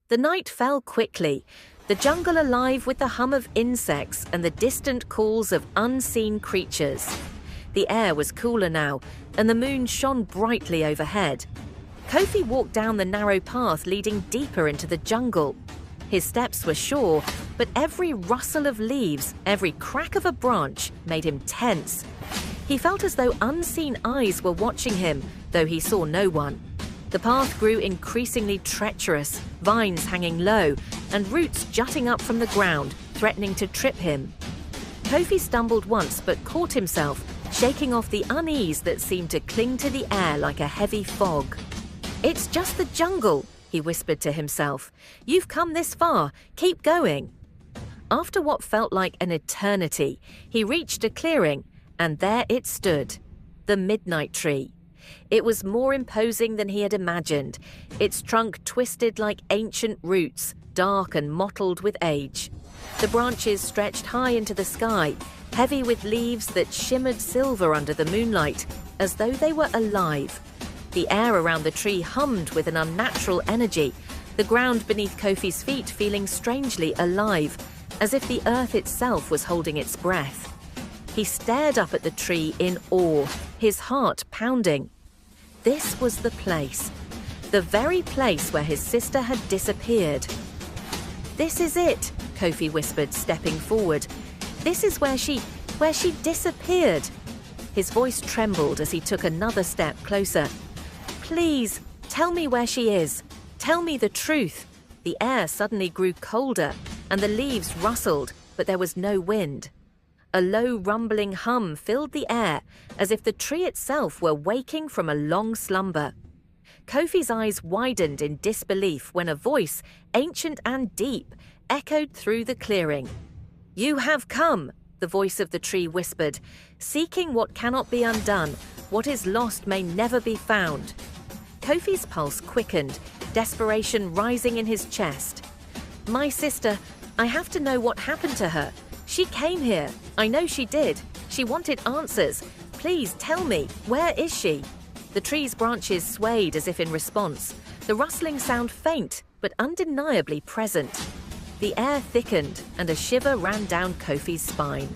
The night fell quickly, the jungle alive with the hum of insects and the distant calls of unseen creatures. The air was cooler now, and the moon shone brightly overhead. Kofi walked down the narrow path leading deeper into the jungle. His steps were sure, but every rustle of leaves, every crack of a branch made him tense. He felt as though unseen eyes were watching him, though he saw no one. The path grew increasingly treacherous, vines hanging low, and roots jutting up from the ground, threatening to trip him. Kofi stumbled once but caught himself, shaking off the unease that seemed to cling to the air like a heavy fog. "It's just the jungle," he whispered to himself. "You've come this far. Keep going." After what felt like an eternity, he reached a clearing, and there it stood, the midnight tree. It was more imposing than he had imagined, its trunk twisted like ancient roots, dark and mottled with age. The branches stretched high into the sky, heavy with leaves that shimmered silver under the moonlight, as though they were alive. The air around the tree hummed with an unnatural energy, the ground beneath Kofi's feet feeling strangely alive, as if the earth itself was holding its breath. He stared up at the tree in awe, his heart pounding. This was the very place where his sister had disappeared. "This is it," Kofi whispered, stepping forward. "This is where she disappeared." His voice trembled as he took another step closer. "Please, tell me where she is. Tell me the truth." The air suddenly grew colder, and the leaves rustled, but there was no wind. A low rumbling hum filled the air, as if the tree itself were waking from a long slumber. Kofi's eyes widened in disbelief when a voice, ancient and deep, echoed through the clearing. "You have come," the voice of the tree whispered, "seeking what cannot be undone, what is lost may never be found." Kofi's pulse quickened, desperation rising in his chest. "My sister, I have to know what happened to her. She came here. I know she did. She wanted answers. Please tell me, where is she?" The tree's branches swayed as if in response, the rustling sound faint but undeniably present. The air thickened and a shiver ran down Kofi's spine.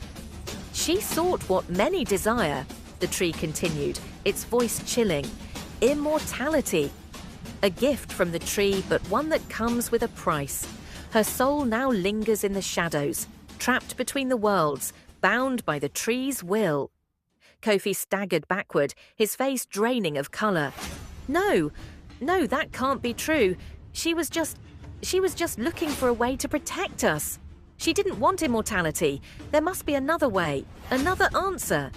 "She sought what many desire," the tree continued, its voice chilling. "Immortality. A gift from the tree, but one that comes with a price. Her soul now lingers in the shadows, trapped between the worlds, bound by the tree's will." Kofi staggered backward, his face draining of color. No, that can't be true. She was just looking for a way to protect us. She didn't want immortality. There must be another way, another answer."